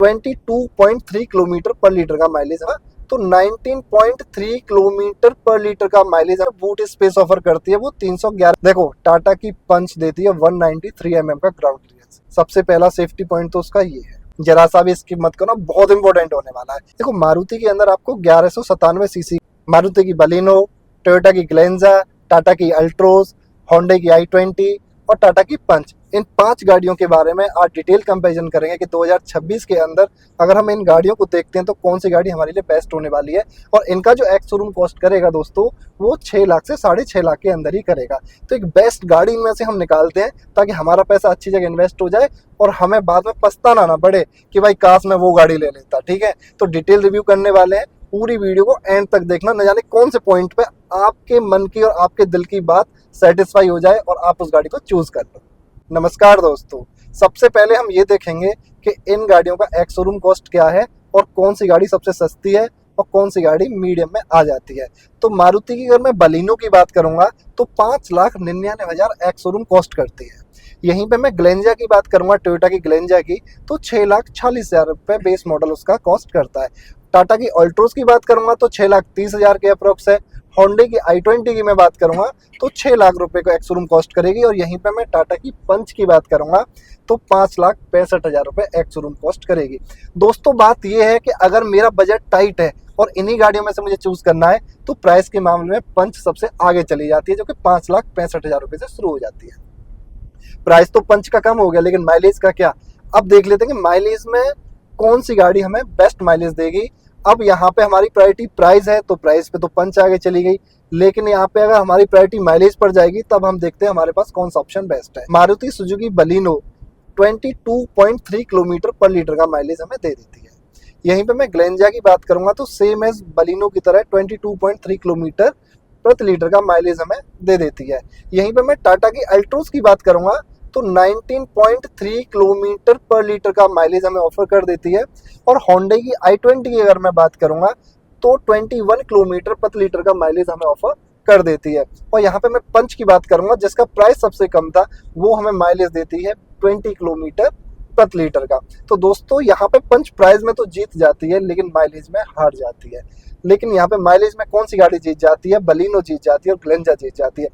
22.3 kilometre पर litre का mileage है। तो 19.3 किलोमीटर पर लीटर का माइलेज बूट स्पेस ऑफर करती है वो 311। देखो टाटा की पंच देती है 193 का ग्राउंड क्लियरेंस। सबसे पहला सेफ्टी पॉइंट तो उसका ये है, जरा सा भी स्किप मत करो, बहुत इंपॉर्टेंट होने वाला है। देखो मारुति के अंदर आपको 1197 सीसी, मारुति की बलिनो, टोयोटा की ग्लेंजा, टाटा की अल्ट्रोज, होंडा की i20 और टाटा की पंच, इन 5 गाड़ियों के बारे में आज डिटेल कंपैरिजन करेंगे कि 2026 के अंदर अगर हम इन गाड़ियों को देखते हैं तो कौन सी गाड़ी हमारे लिए बेस्ट होने वाली है। और इनका जो एक्स शोरूम कॉस्ट करेगा दोस्तों वो 6 लाख से 6.5 लाख के अंदर ही करेगा। तो एक बेस्ट गाड़ी इनमें से हम निकालते हैं ताकि हमारा पैसा अच्छी जगह इन्वेस्ट हो जाए और हमें बाद में पछताना ना पड़े कि भाई काश मैं वो गाड़ी ले लेता। ठीक है, तो डिटेल रिव्यू करने वाले हैं, पूरी वीडियो को एंड तक देखना, न जाने कौन से पॉइंट पे आपके मन की और आपके दिल की बात सेटिस्फाई हो जाए और आप उस गाड़ी को चूज कर लो। नमस्कार दोस्तों, सबसे पहले हम ये देखेंगे कि इन गाड़ियों का एक्स शोरूम कॉस्ट क्या है और कौन सी गाड़ी सबसे सस्ती है और कौन सी गाड़ी मीडियम में आ जाती है। तो मारुति की अगर मैं बलिनो की बात करूंगा तो 5,99,000 एक्स शोरूम कॉस्ट करती है। यहीं पे मैं ग्लेंजा की बात करूंगा, टोयोटा की ग्लेंजा की, तो 6,40,000 रुपये बेस मॉडल उसका कॉस्ट करता है। टाटा की अल्ट्रोज की बात करूंगा तो 6,30,000 के अप्रोक्स है। होंडे की i20 की मैं बात करूंगा तो 6 लाख रुपए का एक्स शोरूम कॉस्ट करेगी। और यहीं पे मैं टाटा की पंच की बात करूंगा तो 5,65,000 रुपए एक्स शोरूम कॉस्ट करेगी। दोस्तों बात यह है कि अगर मेरा बजट टाइट है और इन्हीं गाड़ियों में से मुझे चूज करना है तो प्राइस के मामले में पंच सबसे आगे चली जाती है, जो कि 5,65,000 रुपए से शुरू हो जाती है। प्राइस तो पंच का कम हो गया, लेकिन माइलेज का क्या, अब देख लेते हैं कि माइलेज में कौन सी गाड़ी हमें बेस्ट माइलेज देगी। अब यहाँ पे हमारी प्रायोरिटी प्राइस है तो प्राइस पे तो पंच आगे चली गई, लेकिन यहाँ पे अगर हमारी प्रायोरिटी माइलेज पर जाएगी तब हम देखते हैं हमारे पास कौन सा ऑप्शन बेस्ट है। मारुति सुजुकी बलिनो 22.3 किलोमीटर पर लीटर का माइलेज हमें दे देती है। यहीं पे मैं ग्लेंजा की बात करूंगा तो सेम एज बलिनो की तरह 22.3 किलोमीटर प्रति लीटर का माइलेज हमें दे देती है। यहीं पे मैं टाटा की अल्ट्रोज की बात करूंगा तो 19.3 किलोमीटर पर लीटर का माइलेज हमें ऑफर कर देती है। और होंडा की i20 की अगर मैं बात करूंगा तो 21 किलोमीटर प्रति लीटर का माइलेज हमें ऑफर कर देती है। और यहाँ पे मैं पंच की बात करूंगा जिसका प्राइस सबसे कम था, वो हमें माइलेज देती है 20 किलोमीटर प्रति लीटर का। तो दोस्तों यहाँ पे पंच प्राइस में तो जीत जाती है लेकिन माइलेज में हार जाती है। लेकिन यहाँ पे माइलेज में कौन सी गाड़ी जीत जाती है, बलिनो जीत जाती है और ग्लेंजा जीत जाती है।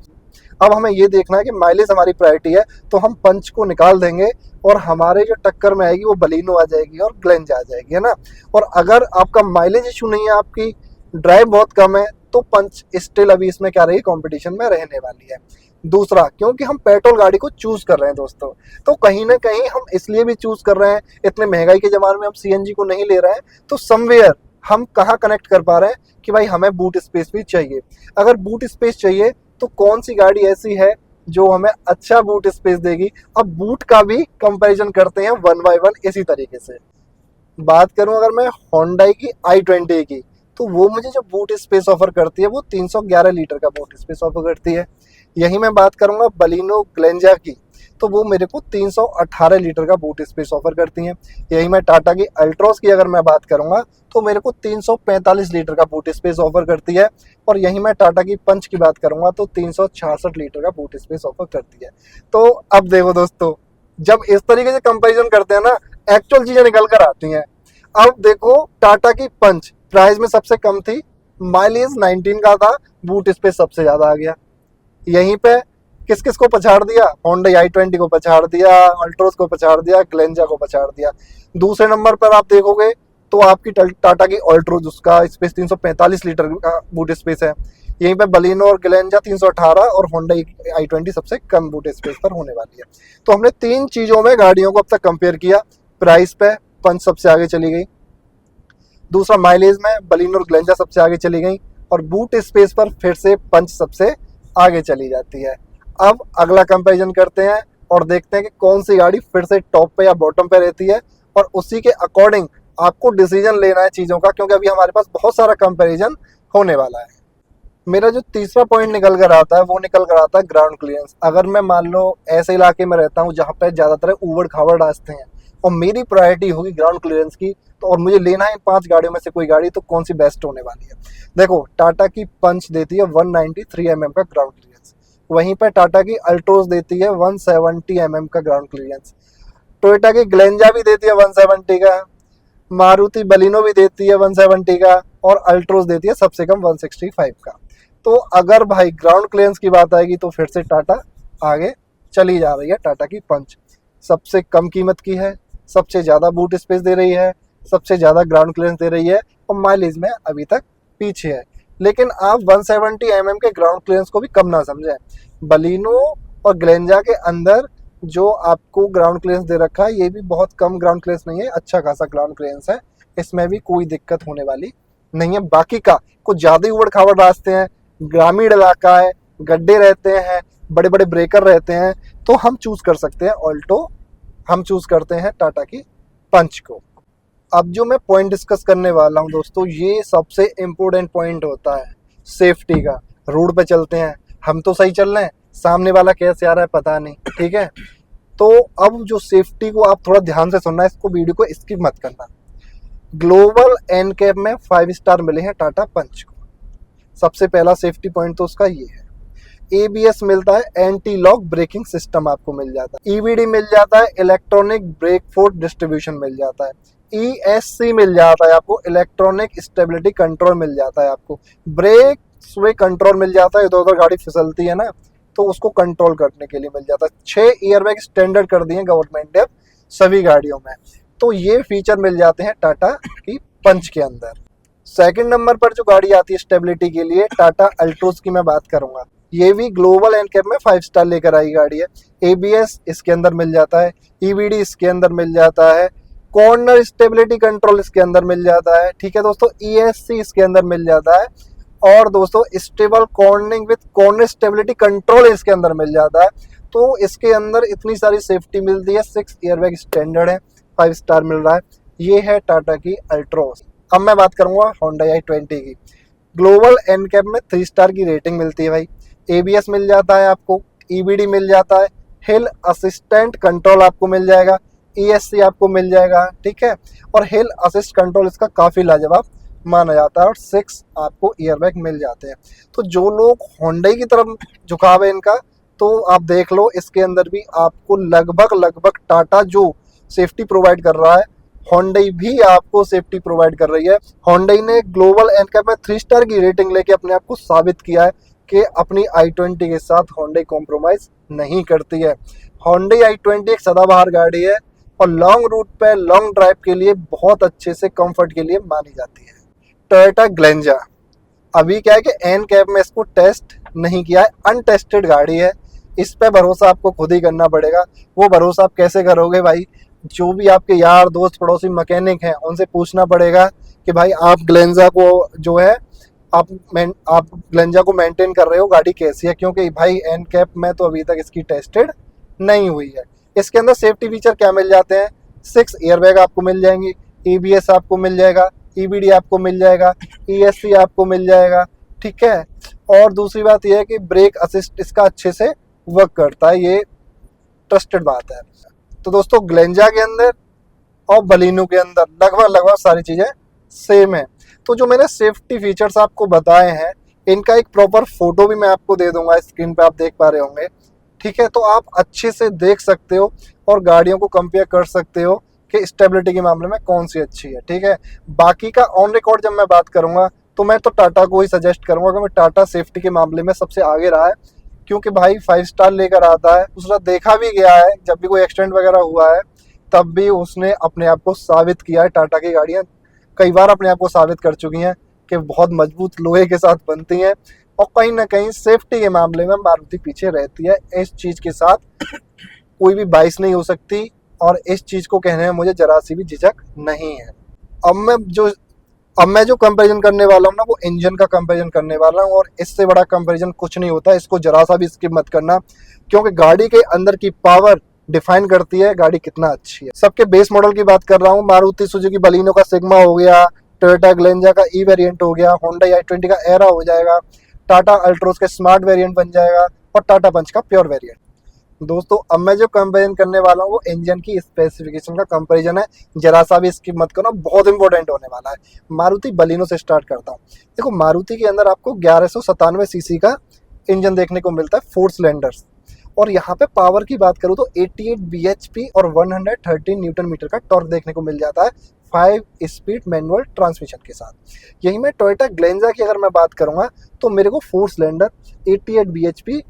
अब हमें ये देखना है कि माइलेज हमारी प्रायोरिटी है तो हम पंच को निकाल देंगे और हमारे जो टक्कर में आएगी वो बलिनो आ जाएगी और ग्लेंजा आ जाएगी, है ना। और अगर आपका माइलेज इशू नहीं है, आपकी ड्राइव बहुत कम है, तो पंच स्टिल अभी इसमें क्या रही, कंपटीशन में रहने वाली है। दूसरा, क्योंकि हम पेट्रोल गाड़ी को चूज कर रहे हैं दोस्तों, तो कहीं ना कहीं हम इसलिए भी चूज कर रहे हैं, इतने महंगाई के जमाने में हम सीएनजी को नहीं ले रहे हैं, तो समवेयर हम कहाँ कनेक्ट कर पा रहे हैं कि भाई हमें बूट स्पेस भी चाहिए। अगर बूट स्पेस चाहिए तो कौन सी गाड़ी ऐसी है जो हमें अच्छा बूट स्पेस देगी। अब बूट का भी कंपैरिजन करते हैं वन बाय वन इसी तरीके से। बात करूं अगर मैं होंडा की i20 की, तो वो मुझे जो बूट स्पेस ऑफर करती है वो 311 लीटर का बूट स्पेस ऑफर करती है। यही मैं बात करूंगा बलिनो ग्लेंजा की, तो वो मेरे को 318 लीटर का बूट स्पेस ऑफर करती हैं। यही मैं टाटा की अल्ट्रोज की अगर मैं बात करूंगा तो मेरे को 345 लीटर का बूट स्पेस ऑफर करती है। और यही मैं टाटा की पंच की बात करूंगा तो 366 लीटर का बूट स्पेस ऑफर करती है। तो अब देखो दोस्तों, जब इस तरीके से कंपैरिजन करते हैं ना, एक्चुअल चीजें निकल कर आती हैं। अब देखो टाटा की पंच प्राइस में सबसे कम थी, माइलेज 19 का था, बूट स्पेस सबसे ज्यादा आ गया। यहीं पे किस किस को पछाड़ दिया, होंडा i20 को पछाड़ दिया, अल्ट्रोज को पछाड़ दिया, ग्लेंजा को पछाड़ दिया। दूसरे नंबर पर आप देखोगे तो आपकी टाटा की अल्ट्रोज, उसका स्पेस 345 लीटर का बूट स्पेस है। यहीं पे बलिनो और ग्लेंजा 318 और होंडा i20 सबसे कम बूट स्पेस पर होने वाली है। तो हमने 3 चीजों में गाड़ियों को अब तक कंपेयर किया। प्राइस पे पंच सबसे आगे चली गई, दूसरा माइलेज में बलिनो और ग्लेंजा सबसे आगे चली गई, और बूट स्पेस पर फिर से पंच सबसे आगे चली जाती है। अब अगला कंपैरिजन करते हैं और देखते हैं कि कौन सी गाड़ी फिर से टॉप पे या बॉटम पे रहती है, और उसी के अकॉर्डिंग आपको डिसीजन लेना है चीज़ों का, क्योंकि अभी हमारे पास बहुत सारा कंपैरिजन होने वाला है। मेरा जो तीसरा पॉइंट निकल कर आता है वो निकल कर आता है ग्राउंड क्लियरेंस। अगर मैं मान लो ऐसे इलाके में रहता हूँ जहाँ पे ज़्यादातर ऊबड़ खाबड़ रास्ते हैं और मेरी प्रायोरिटी होगी ग्राउंड क्लियरेंस की, तो और मुझे लेना है इन 5 गाड़ियों में से कोई गाड़ी, तो कौन सी बेस्ट होने वाली है। देखो टाटा की पंच देती है 193 का ग्राउंड क्लियरेंस, वहीं पर टाटा की अल्ट्रोज देती है 170 का ग्राउंड क्लियरेंस, टोयोटा की ग्लेंजा भी देती है 170 का, मारुति बलिनो भी देती है 170 का, और अल्ट्रोज देती है सबसे कम 165 का। तो अगर भाई ग्राउंड क्लियरेंस की बात आएगी तो फिर से टाटा आगे चली जा रही है। टाटा की पंच सबसे कम कीमत की है, सबसे ज़्यादा बूट स्पेस दे रही है, सबसे ज़्यादा ग्राउंड क्लियरेंस दे रही है, और माइलेज में अभी तक पीछे है। लेकिन आप 170 mm के ग्राउंड क्लियरेंस को भी कम ना समझें। बलिनो और ग्लेंजा के अंदर जो आपको ग्राउंड क्लियरेंस दे रखा है ये भी बहुत कम ग्राउंड क्लियरेंस नहीं है, अच्छा खासा ग्राउंड क्लियरेंस है, इसमें भी कोई दिक्कत होने वाली नहीं है। बाकी का कुछ ज़्यादा ही उबड़ खाबड़ रास्ते हैं, ग्रामीण इलाका है, गड्ढे रहते हैं, बड़े बड़े ब्रेकर रहते हैं, तो हम चूज़ कर सकते हैं ऑल्टो, हम चूज़ करते हैं टाटा की पंच को। अब जो मैं पॉइंट डिस्कस करने वाला हूं दोस्तों, ये सबसे इम्पोर्टेंट पॉइंट होता है सेफ्टी का। रोड पे चलते हैं, हम तो सही चल रहे हैं, सामने वाला कैसे आ रहा है पता नहीं, ठीक है। तो अब जो सेफ्टी को आप थोड़ा ध्यान से सुनना है, इसको वीडियो को स्किप मत करना। ग्लोबल एनकैप में 5 स्टार मिले हैं टाटा पंच को। सबसे पहला सेफ्टी पॉइंट तो उसका ये है। ABS मिलता है, एंटी लॉक ब्रेकिंग सिस्टम आपको मिल जाता है, EBD मिल जाता है, इलेक्ट्रॉनिक ब्रेक फोर्स डिस्ट्रीब्यूशन मिल जाता है, ESC मिल जाता है आपको, इलेक्ट्रॉनिक स्टेबिलिटी कंट्रोल मिल जाता है आपको, ब्रेक स्वे कंट्रोल मिल जाता है, इधर उधर गाड़ी फिसलती है ना तो उसको कंट्रोल करने के लिए मिल जाता है। 6 एयरबैग स्टैंडर्ड कर दिए गवर्नमेंट ने सभी गाड़ियों में, तो ये फीचर मिल जाते हैं टाटा की पंच के अंदर। सेकंड नंबर पर जो गाड़ी आती है स्टेबिलिटी के लिए, टाटा अल्ट्रोज की मैं बात करूंगा। ये भी ग्लोबल एनकैप में 5 स्टार लेकर आई गाड़ी है। ABS इसके अंदर मिल जाता है, EBD इसके अंदर मिल जाता है, कॉर्नर स्टेबिलिटी कंट्रोल इसके अंदर मिल जाता है, ठीक है दोस्तों, ESC इसके अंदर मिल जाता है, और दोस्तों stable cornering with corner stability control इसके अंदर मिल जाता है। तो इसके अंदर इतनी सारी सेफ्टी मिलती है, 6 एयरबैग स्टैंडर्ड है, 5 स्टार मिल रहा है। ये है टाटा की अल्ट्रोज। अब मैं बात करूंगा Hyundai i20 की। ग्लोबल एनकैप में 3 स्टार की रेटिंग मिलती है भाई। ABS मिल जाता है आपको, EBD मिल जाता है, हिल असिस्टेंट कंट्रोल आपको मिल जाएगा, ESC आपको मिल जाएगा, ठीक है, और हिल असिस्ट कंट्रोल इसका काफ़ी लाजवाब माना जाता है, और 6 आपको एयरबैग मिल जाते हैं। तो जो लोग Hyundai की तरफ झुकाव है इनका, तो आप देख लो इसके अंदर भी आपको लगभग टाटा जो सेफ्टी प्रोवाइड कर रहा है, Hyundai भी आपको सेफ्टी प्रोवाइड कर रही है। Hyundai ने ग्लोबल एनकैप में 3 स्टार की रेटिंग लेके अपने आप को साबित किया है कि अपनी i20 के साथ Hyundai कॉम्प्रोमाइज़ नहीं करती है। Hyundai i20 एक सदाबहार गाड़ी है और लॉन्ग रूट पे लॉन्ग ड्राइव के लिए बहुत अच्छे से कंफर्ट के लिए मानी जाती है। टोयोटा ग्लेंजा, अभी क्या है कि एनकैप में इसको टेस्ट नहीं किया है, अनटेस्टेड गाड़ी है, इस पे भरोसा आपको खुद ही करना पड़ेगा। वो भरोसा आप कैसे करोगे भाई? जो भी आपके यार दोस्त पड़ोसी मैकेनिक हैं उनसे पूछना पड़ेगा कि भाई आप ग्लेंजा को जो है आप ग्लेंजा को मेंटेन कर रहे हो, गाड़ी कैसी है, क्योंकि भाई एनकैप में तो अभी तक इसकी टेस्टेड नहीं हुई है। इसके अंदर सेफ्टी फीचर क्या मिल जाते हैं? 6 एयरबैग आपको मिल जाएंगी, EBS आपको मिल जाएगा, EBD आपको मिल जाएगा, ESC आपको मिल जाएगा, ठीक है। और दूसरी बात यह है कि ब्रेक असिस्ट इसका अच्छे से वर्क करता है, ये ट्रस्टेड बात है। तो दोस्तों ग्लेंजा के अंदर और बलिनो के अंदर लगभग सारी चीज़ें सेम है। तो जो मैंने सेफ्टी फीचर्स आपको बताए हैं इनका एक प्रॉपर फोटो भी मैं आपको दे दूंगा, स्क्रीन पे आप देख पा रहे होंगे, ठीक है। तो आप अच्छे से देख सकते हो और गाड़ियों को कंपेयर कर सकते हो कि स्टेबिलिटी के मामले में कौन सी अच्छी है, ठीक है। बाकी का ऑन रिकॉर्ड जब मैं बात करूंगा तो मैं तो टाटा को ही सजेस्ट करूंगा, क्योंकि टाटा सेफ्टी के मामले में सबसे आगे रहा है, क्योंकि भाई 5 स्टार लेकर आता है। दूसरा देखा भी गया है, जब भी कोई एक्सीडेंट वगैरह हुआ है तब भी उसने अपने आप को साबित किया है। टाटा की गाड़ियाँ कई बार अपने आप को साबित कर चुकी हैं कि बहुत मजबूत लोहे के साथ बनती हैं, और कहीं ना कहीं सेफ्टी के मामले में मारुति पीछे रहती है। इस चीज़ के साथ कोई भी बाइस नहीं हो सकती, और इस चीज़ को कहने में मुझे जरा सी भी झिझक नहीं है। अब मैं जो कंपैरिजन करने वाला हूँ ना, वो इंजन का कंपैरिजन करने वाला हूँ, और इससे बड़ा कंपैरिजन कुछ नहीं होता, इसको जरा सा भी स्किप मत करना, क्योंकि गाड़ी के अंदर की पावर डिफाइन करती है गाड़ी कितना अच्छी है। सबके बेस मॉडल की बात कर रहा हूँ, मारुति सुजुकी बलिनो का सिग्मा हो गया, टोयोटा ग्लेंजा का ई वेरिएंट हो गया, Hyundai i20 का एरा हो जाएगा, टाटा अल्ट्रोज का स्मार्ट वेरिएंट बन जाएगा, और टाटा पंच का प्योर वेरिएंट। दोस्तों अब मैं जो कंपेरिजन करने वाला हूँ वो इंजन की स्पेसिफिकेशन का कंपैरिजन है, जरा सा भी स्किप मत करना, बहुत इंपॉर्टेंट होने वाला है। मारुति बलिनो से स्टार्ट करता हूँ। देखो मारुति के अंदर आपको 1197 सीसी का इंजन देखने को मिलता है, 4 सिलेंडर्स, और यहाँ पे पावर की बात करूँ तो 88 bhp और 113 न्यूटन मीटर का टॉर्क देखने को मिल जाता है 5 स्पीड मैनुअल ट्रांसमिशन के साथ। यही मैं टोयोटा ग्लेंजा की अगर मैं बात करूँगा तो मेरे को 4 सिलेंडर 88 bhp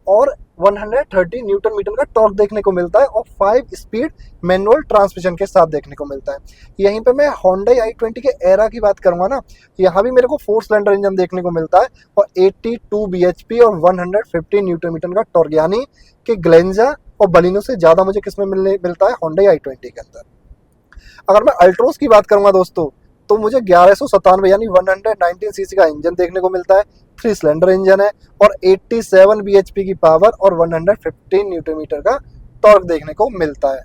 और 130 न्यूटन मीटर का टॉर्क देखने को मिलता है और 5 स्पीड मैनुअल ट्रांसमिशन के साथ देखने को मिलता है। यहीं पे मैं Hyundai i20 के एरा की बात करूंगा ना, यहाँ भी मेरे को 4 सिलेंडर इंजन देखने को मिलता है और 82 bhp और 150 न्यूटन मीटर का टॉर्क, यानी कि ग्लेंजा और बलिनो से ज़्यादा मुझे किसमें मिलता है Hyundai i20 के अंदर। अगर मैं अल्ट्रोस की बात करूंगा दोस्तों तो मुझे 1197 यानी 119 सीसी का इंजन देखने को मिलता है, 3 सिलेंडर इंजन है और 87 bhp की पावर और 115 न्यूटन मीटर का टॉर्क देखने को मिलता है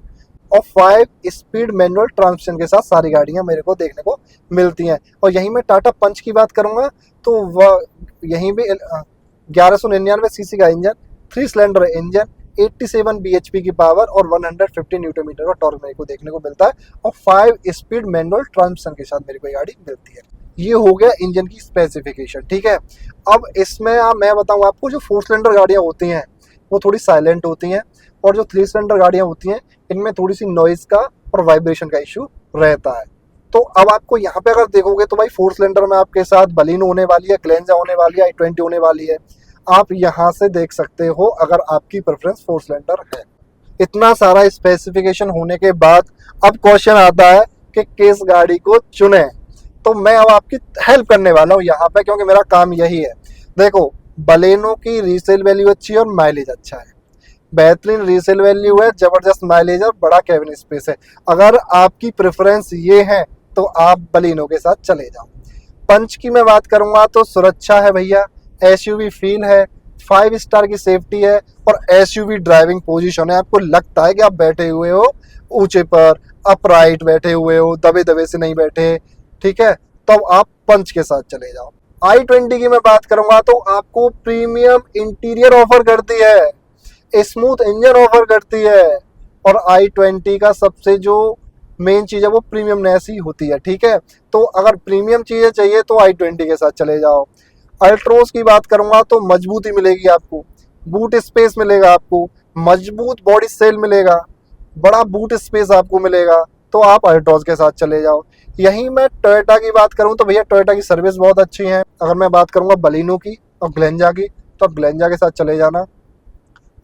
और 5 स्पीड मैनुअल ट्रांसमिशन के साथ सारी गाड़ियां मेरे को देखने को मिलती हैं। और यहीं मैं टाटा पंच की बात करूंगा तो वह यहीं भी 1199 सीसी का इंजन, 3 सिलेंडर इंजन, 87 bhp की पावर और 150 न्यूटन मीटर का टॉर्क मेरे को देखने को मिलता है और 5 स्पीड मैनुअल ट्रांसमिशन के साथ मेरे को गाड़ी मिलती है। ये हो गया इंजन की स्पेसिफिकेशन, ठीक है। अब इसमें मैं बताऊं आपको, जो 4 सिलेंडर गाड़ियां होती हैं वो थोड़ी साइलेंट होती हैं और जो 3 सिलेंडर गाड़ियां होती हैं इनमें थोड़ी सी नॉइज का और वाइब्रेशन का इशू रहता है। तो अब आपको यहाँ पे अगर देखोगे तो भाई 4 सिलेंडर में आपके साथ बलिनो होने वाली है, ग्लेंजा होने वाली है, i20 होने वाली है। आप यहाँ से देख सकते हो अगर आपकी प्रेफरेंस 4 सिलेंडर है। इतना सारा स्पेसिफिकेशन होने के बाद अब क्वेश्चन आता है कि किस गाड़ी को चुने। तो मैं अब आपकी हेल्प करने वाला हूँ यहाँ पे, क्योंकि मेरा काम यही है। देखो, बलेनो की रीसेल वैल्यू अच्छी है और माइलेज अच्छा है, बेहतरीन रीसेल वैल्यू है, जबरदस्त माइलेज और बड़ा कैबिन स्पेस है। अगर आपकी प्रेफरेंस ये है तो आप बलेनो के साथ चले जाओ। पंच की मैं बात करूंगा तो सुरक्षा है भैया, एसयूवी फील है, 5 स्टार की सेफ्टी है और एसयूवी ड्राइविंग पोजीशन है। आपको लगता है कि आप बैठे हुए हो ऊंचे पर, अपराइट बैठे हुए हो, दबे दबे से नहीं बैठे, ठीक है, तो आप पंच के साथ चले जाओ। i20 की मैं बात करूंगा तो आपको प्रीमियम इंटीरियर ऑफर करती है, स्मूथ इंजन ऑफर करती है और i20 का सबसे जो मेन चीज़ है वो प्रीमियमनेस ही होती है, ठीक है। तो अगर प्रीमियम चीज़ें चाहिए तो i20 के साथ चले जाओ। अल्ट्रोस की बात करूंगा तो मजबूती मिलेगी आपको, बूट स्पेस मिलेगा आपको, मजबूत बॉडी सेल मिलेगा, बड़ा बूट स्पेस आपको मिलेगा, तो आप अल्ट्रोस के साथ चले जाओ। यहीं मैं टोयोटा की बात करूं तो भैया टोयोटा की सर्विस बहुत अच्छी है। अगर मैं बात करूंगा बलिनो की और ग्लेंजा की तो ग्लेंजा के साथ चले जाना,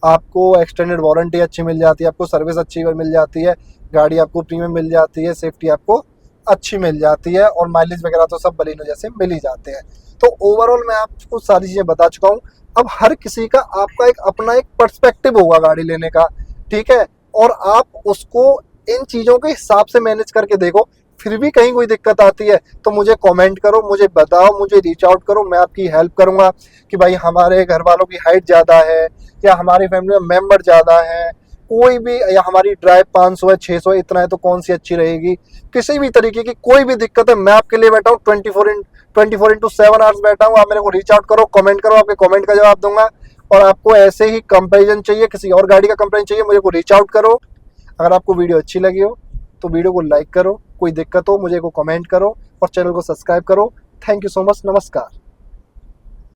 आपको एक्सटेंडेड वारंटी अच्छी मिल जाती है, आपको सर्विस अच्छी मिल जाती है, गाड़ी आपको प्रीमियम मिल जाती है, सेफ्टी आपको अच्छी मिल जाती है और माइलेज वगैरह तो सब बलिनो जैसे मिल ही जाते हैं। तो ओवरऑल मैं आपको सारी चीज़ें बता चुका हूँ। अब हर किसी का आपका एक अपना एक पर्सपेक्टिव होगा गाड़ी लेने का, ठीक है, और आप उसको इन चीज़ों के हिसाब से मैनेज करके देखो। फिर भी कहीं कोई दिक्कत आती है तो मुझे कमेंट करो, मुझे बताओ, मुझे रीच आउट करो, मैं आपकी हेल्प करूंगा कि भाई हमारे घर वालों की हाइट ज़्यादा है या हमारी फैमिली में मेंबर ज़्यादा है, कोई भी, या हमारी ड्राइव 500 है, 600 है, इतना है, तो कौन सी अच्छी रहेगी। किसी भी तरीके की कोई भी दिक्कत है, मैं आपके लिए बैठा हूँ, 24/7 आवर्स बैठा हूँ। आप मेरे को रीच आउट करो, कमेंट करो, आपके कमेंट का जवाब दूंगा। और आपको ऐसे ही कंपेरिजन चाहिए, किसी और गाड़ी का कंपेरिजन चाहिए, मुझे को रीच आउट करो। अगर आपको वीडियो अच्छी लगी हो तो वीडियो को लाइक करो, कोई दिक्कत हो मुझे को कमेंट करो और चैनल को सब्सक्राइब करो। थैंक यू सो मच, नमस्कार।